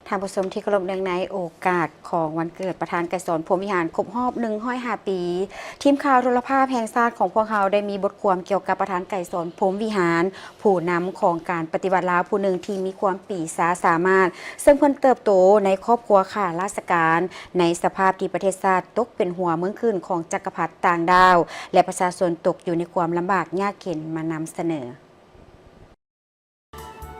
ท่านผู้ชมที่เคารพเนื่องในโอกาสของวันเกิดประธานไกรสอนพรหมวิหารครบรอบ105 ปีทีมข่าวโทรภาพแห่งชาติของพวกเขาได้มีบทความเกี่ยวกับประธานไกรสอนพรหมวิหารผู้นำของการปฏิบัติลาวผู้หนึ่งที่มีความปีศาจสามารถซึ่งเพิ่นเติบโตในครอบครัวข้าราชการในสภาพที่ประเทศชาติตกเป็นหัวเมืองขึ้นของจักรพรรดิต่างดาวและประชาชนตกอยู่ในความลำบากยากเข็ญมานำเสนอ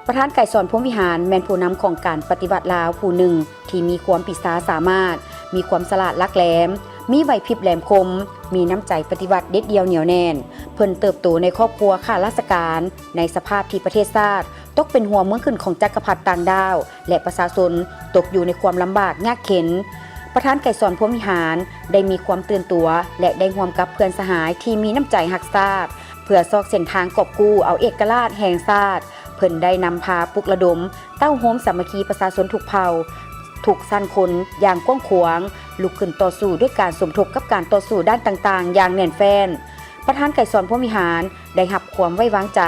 ประธานไกรสอนพรหมวิหารแม่นผู้นำของการปฏิบัติลาวผู้หนึ่งที่มีความปีศาจสามารถมีความฉลาดลักแหลมมีไหวพริบแหลมคมมีน้ำใจปฏิบัติเด็ดเดียวเหนียวแน่นเพิ่นเติบโตในครอบครัวข้าราชการในสภาพที่ประเทศชาติตกเป็นหัวเมืองขึ้นของจักรพรรดิต่างดาวและประชาชนตกอยู่ในความลำบากยากเข็ญประธานไกรสอนพรหมวิหารได้มีความตื่นตัวและได้ร่วมกับเพื่อนสหายที่มีน้ำใจรักชาติเพื่อซอกเส้นทางกอบกู้เอาเอกราชแห่งชาติเพิ่นได้นำพาปลุกระดมเต้าโฮมสามัคคีประชาชนทุกเผ่าทุกสั้นคนอย่างกว้างขวางลุกขึ้นต่อสู้ด้วยการสมทบกับการต่อสู้ด้านต่างๆอย่างแน่นแฟ้นประธานไกรสอนพรหมวิหารได้รับความไว้วางใจ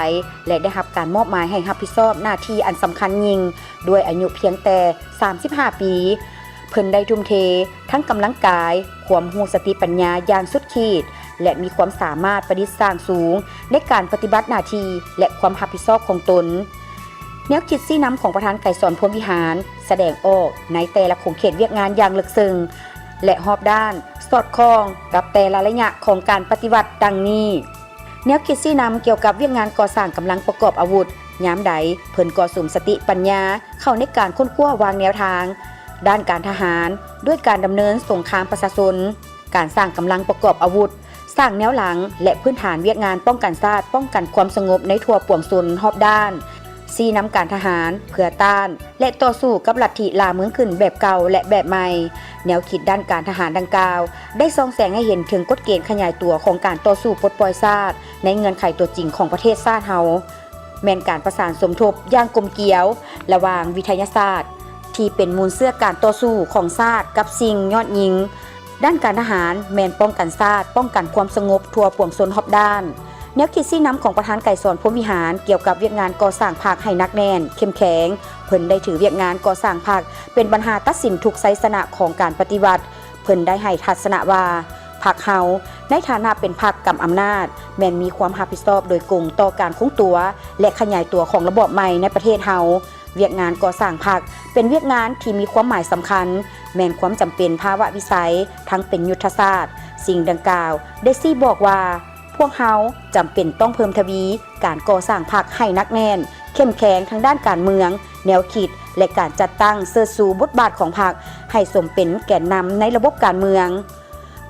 และได้รับการมอบหมายให้รับผิดชอบหน้าที่อันสำคัญยิ่งด้วยอายุเพียงแต่35 ปีเพิ่นได้ทุ่มเททั้งกำลังกายความรู้สติปัญญาอย่างสุดขีดและมีความสามารถประดิษฐ์สร้างสูงในการปฏิบัติหน้าที่และความรับผิดชอบของตนแนวคิดซี่น้ำของประธานไกรสอนพรหมวิหารแสดงออกในแต่ละขงเขตเวียกงานอย่างลึกซึ้งและรอบด้านสอดคล้องกับแต่ละระยะของการปฏิบัติดังนี้แนวคิดซี่น้ำเกี่ยวกับเวียกงานก่อสร้างกำลังประกอบอาวุธยามใดเพิ่นก่อสุมสติปัญญาเข้าในการค้นคว้าวางแนวทางด้านการทหารด้วยการดำเนินสงครามประชาชนการสร้างกำลังประกอบอาวุธสร้างแนวหลังและพื้นฐานเวียกงานป้องกันชาติป้องกันความสงบในทั่วปวงชนรอบด้านซี่น้ำการทหารเพื่อต้านและต่อสู้กับลัทธิลาเมืองขึ้นแบบเก่าและแบบใหม่แนวคิดด้านการทหารดังกล่าวได้ส่องแสงให้เห็นถึงกฎเกณฑ์ขยายตัวของการต่อสู้ปลดปล่อยชาติในเงื่อนไขตัวจริงของประเทศชาติเฮาแม่นการประสานสมทบอย่างกลมเกลียวระหว่างวิทยาศาสตร์ที่เป็นมูลเสื้อการต่อสู้ของชาติกับสิ่งยอดยิ่งด้านการทหารแมนป้องกันชาติป้องกันความสงบทั่วปวงชนรอบด้านแนวคิดซี่น้ำของประธานไกรสอนพรหมวิหารเกี่ยวกับเวียกงานก่อสร้างภาคให้นักแน่นเข้มแข็งเพิ่นได้ถือเวียกงานก่อสร้างภาคเป็นปัญหาตัดสินทุกไซสนะของการปฏิบัติเพิ่นได้ให้ทัศนะว่าพรรคเฮาในฐานะเป็นพรรคกำอำนาจแม้นมีความรับผิดชอบโดยกงต่อการคงตัวและขยายตัวของระบบใหม่ในประเทศเฮาเวียกงานก่อสร้างพรรคเป็นเวียกงานที่มีความหมายสำคัญแม้นความจำเป็นภาวะวิสัยทั้งเป็นยุทธศาสตร์สิ่งดังกล่าวได้ซี่บอกว่าพวกเฮาจำเป็นต้องเพิ่มทวีการก่อสร้างพรรคให้นักแน่นเข้มแข็งทางด้านการเมืองแนวคิดและการจัดตั้งเสื้อสู่บทบาทของพรรคให้สมเป็นแกนนำในระบบการเมือง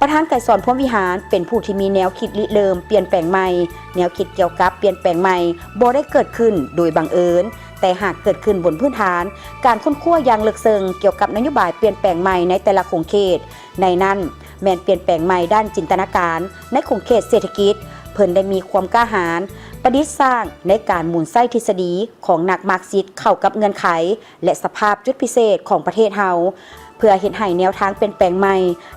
ประธานไกรสอนพรหมวิหารเป็นผู้ที่มีแนวคิดริเริ่มเปลี่ยนแปลงใหม่แนวคิดเกี่ยวกับเปลี่ยนแปลงใหม่บ่ได้เกิดขึ้นโดยบังเอิญแต่หากเกิดขึ้นบนพื้นฐานการค้นคว้าอย่างลึกซึ้งเกี่ยวกับนโยบายเปลี่ยนแปลงใหม่ในแต่ละขงเขตในนั้นแม้นเปลี่ยนแปลงใหม่ด้านจินตนาการในขงเขตเศรษฐกิจเพิ่นได้มีความกล้าหาญประดิษฐ์สร้างในการหมุนไส้ทฤษฎีของนักมาร์กซิสต์เข้ากับเงื่อนไขและสภาพจุดพิเศษของประเทศเฮาเพื่อเฮ็ดให้แนวทางเปลี่ยนแปลงใหม่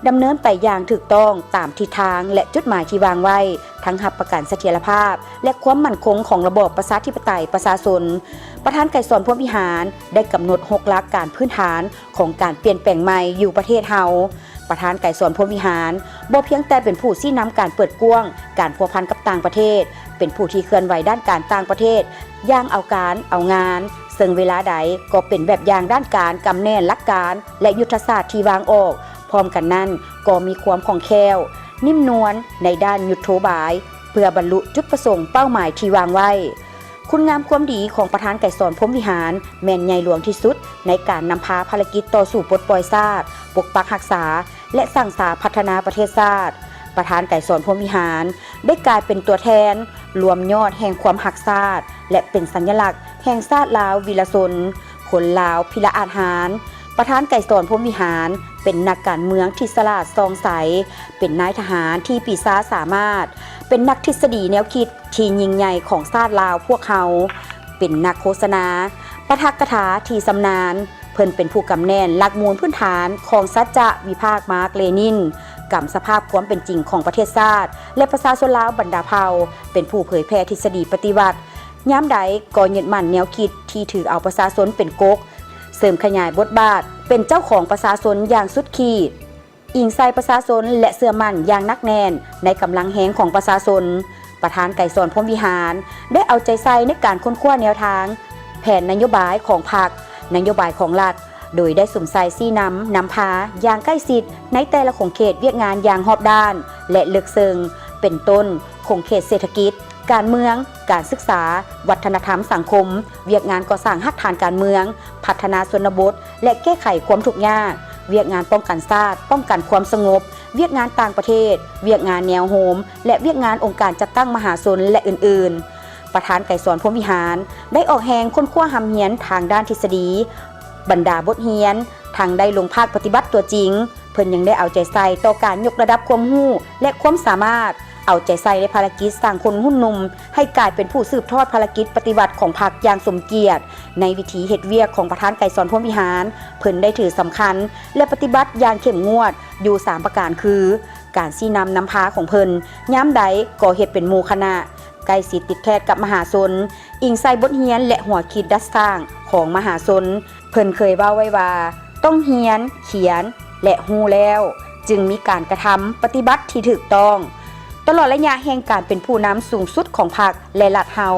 ดำเนินไปอย่างถูกต้องตามทิศทางและจุดหมายที่วางไว้ทั้งรับประกันเสถียรภาพและความมั่นคงของระบอบประชาธิปไตยประชาชนประธานไกรสอนพรหมวิหารได้กำหนด6หลักการพื้นฐานของการเปลี่ยนแปลงใหม่อยู่ประเทศเฮาประธานไกรสอนพรหมวิหารบ่เพียงแต่เป็นผู้ชี้นำการเปิดกว้างการพัวพันกับต่างประเทศเป็นผู้ที่เคลื่อนไหวด้านการต่างประเทศอย่างเอาการเอางานซึ่งเวลาใดก็เป็นแบบอย่างด้านการกำแน่นหลักการและยุทธศาสตร์ที่วางออกพร้อมกันนั้นก็มีความคล่องแคล่วนิ่มนวลในด้านยุทโธบายเพื่อบรรลุจุดประสงค์เป้าหมายที่วางไว้คุณงามความดีของประธานไกรสอนพรหมวิหารแม่นใหญ่หลวงที่สุดในการนำพาภารกิจต่อสู่ปลดปล่อยชาติปกปักรักษาและสร้างสรรค์พัฒนาประเทศชาติประธานไกรสอนพรหมวิหารได้กลายเป็นตัวแทนรวมยอดแห่งความหักชาติและเป็นสัญลักษณ์แห่งชาติลาววีรชนคนลาวพิละอาหารประธานไกรสอนพรหมวิหารเป็นนักการเมืองที่ฉลาดซองใสเป็นนายทหารที่ปีศาจสามารถเป็นนักทฤษฎีแนวคิดที่ยิ่งใหญ่ของชาติลาวพวกเขาเป็นนักโฆษณาปาฐกถาที่สำนาญเพิ่นเป็นผู้กำแน่นหลักมูลพื้นฐานของสัจจะวิภาคมาร์กเลนินกำสภาพความเป็นจริงของประเทศชาติและประชาชนลาวบรรดาเผ่าเป็นผู้เผยแพร่ทฤษฎีปฏิวัติย้ำใดก็ยึดมั่นแนวคิดที่ถือเอาประชาชนเป็นก๊ก เสริมขยายบทบาทเป็นเจ้าของประชาชนอย่างสุดขีดอิงใส่ประชาชนและเสื่อมั่นอย่างนักแน่นในกำลังแหงของประชาชนประธานไก่สอนพรหมวิหารได้เอาใจใส่ในการค้นคว้าแนวทางแผนนโยบายของพรรคนโยบายของรัฐโดยได้สุ่มใส่ซี่นำพาอย่างใกล้ชิดในแต่ละของเขตเวียกงานอย่างรอบด้านและลึกซึ้งเป็นต้นของเขตเศรษฐกิจการเมืองการศึกษาวัฒนธรรมสังคมเวียกงานก่อสร้างรากฐานการเมืองพัฒนาชนบทและแก้ไขความทุกข์ยากเวียกงานป้องกันชาติป้องกันความสงบเวียกงานต่างประเทศเวียกงานแนวโฮมและเวียกงานองค์การจัดตั้งมหาชนและอื่นๆประธานไก่สอนพรหมวิหารได้ออกแหงค้นคว้าหำเฮียนทางด้านทฤษฎีบรรดาบทเรียนทางได้ลงภาคปฏิบัติตัวจริงเพิ่นยังได้เอาใจใส่ต่อการยกระดับความรู้และความสามารถเอาใจใส่ในภารกิจสร้างคนหุ่นนุ่มให้กลายเป็นผู้สืบทอดภารกิจปฏิบัติของพรรคอย่างสมเกียรติในวิถีเฮ็ดเวียกของประธานไก่สอนพรหมวิหารเพิ่นได้ถือสำคัญและปฏิบัติอย่างเข้มงวดอยู่3ประการคือการชี้นำพาของเพิ่นย้ำใดก่อเฮ็ดเป็นหมู่คณะใกล้ชิดติดแทดกับมหาชนอิงใส่บทเรียนและหัวคิดดัดสร้างของมหาชนเพิ่นเคยเว้าไว้ว่าต้องเรียนเขียนและฮู้แล้วจึงมีการกระทำปฏิบัติที่ถูกต้องตลอดระยะแห่งการเป็นผู้นำสูงสุดของพรรคและรัฐเฮา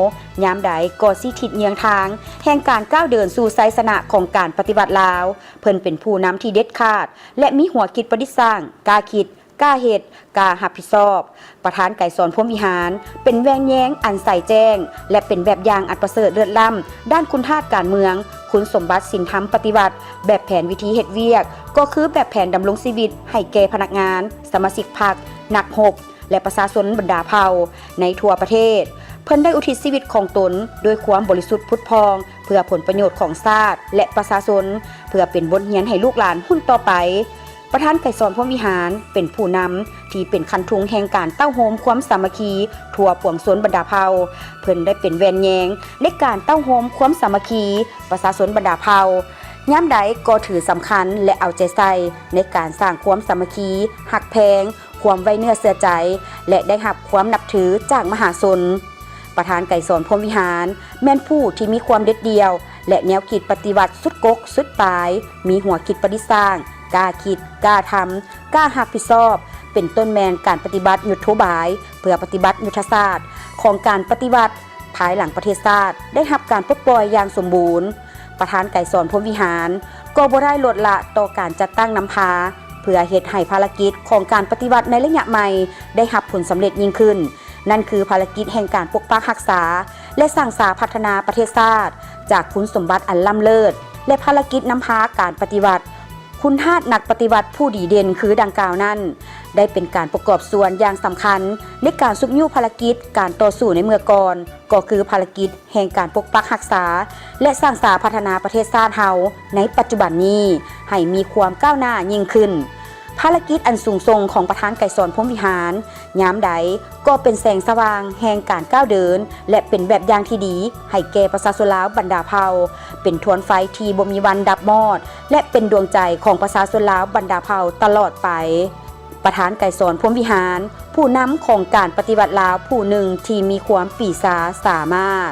ยามใดก็สิทิศเยียงทางแห่งการก้าวเดินสู่ไสยชนะของการปฏิบัติลาวเพิ่นเป็นผู้นำที่เด็ดขาดและมีหัวคิดประดิษฐ์สร้างกล้าคิดกล้าเฮ็ดกล้ารับผิดชอบประธานไก่สอนพรหมวิหารเป็นแวงแย้งอันใส่แจ้งและเป็นแบบอย่างอันประเสริฐเลิศล้ำด้านคุณธาตุการเมืองคุณสมบัติศีลธรรมปฏิบัติแบบแผนวิธีเฮ็ดเวียกก็คือแบบแผนดำรงชีวิตให้แก่พนักงานสมาชิกพรรคนักรบและประชาชนบรรดาเผ่าในทั่วประเทศเพิ่นได้อุทิศชีวิตของตนด้วยความบริสุทธิ์ผุดพองเพื่อผลประโยชน์ของชาติและประชาชนเพื่อเป็นบทเรียนให้ลูกหลานรุ่นต่อไปประธานไก่สอนพรหมวิหารเป็นผู้นำที่เป็นคันทุงแห่งการเต้าโฮมความสามัคคีทั่วปวงชนบรรดาเผ่าเพิ่นได้เป็นแวนแยงในการเต้าโฮมความสามัคคีประชาชนบรรดาเผ่ายามใดก็ถือสำคัญและเอาใจใส่ในการสร้างความสามัคคีหักแพงความไว้เนื้อเชื่อใจและได้รับความนับถือจากมหาชนประธานไก่สอนพรหมวิหารแม่นผู้ที่มีความเด็ดเดี่ยวและแนวคิดปฏิวัติสุดกกสุดตายมีหัวคิดประดิษฐ์สร้างกล้าคิดกล้าทำกล้ารับผิดชอบเป็นต้นแมนการปฏิบัติยุทโธบายเพื่อปฏิบัติยุทธศาสตร์ของการปฏิบัติภายหลังประเทศชาติได้รับการปลดปล่อยอย่างสมบูรณ์ประธานไก่สอนพรหมวิหารก็บ่ได้ลดละต่อการจัดตั้งนำพาเพื่อเฮ็ดให้ภารกิจของการปฏิบัติในระยะใหม่ได้รับผลสำเร็จยิ่งขึ้นนั่นคือภารกิจแห่งการปกปักรักษาและสร้างสรรค์พัฒนาประเทศชาติจากคุณสมบัติอันล้ำเลิศและภารกิจนำพาการปฏิบัติคุณธาตุนักปฏิบัติผู้ดีเด่นคือดังกล่าวนั้นได้เป็นการประกอบส่วนอย่างสำคัญในการสุกยิ้วภารกิจการต่อสู้ในเมื่อก่อนก็คือภารกิจแห่งการปกปักรักษาและสร้างสรรค์พัฒนาประเทศชาติเฮาในปัจจุบันนี้ให้มีความก้าวหน้ายิ่งขึ้นภารกิจอันสูงส่งของประธานไก่สอนพรหมวิหารยามใดก็เป็นแสงสว่างแห่งการก้าวเดินและเป็นแบบอย่างที่ดีให้แก่ประชาชนลาวบรรดาเผ่าเป็นทวนไฟที่บ่มีวันดับมอดและเป็นดวงใจของประชาชนลาวบรรดาเผ่าตลอดไปประธานไก่สอนพรหมวิหารผู้นำของการปฏิบัติลาวผู้หนึ่งที่มีความปีศาจสามารถ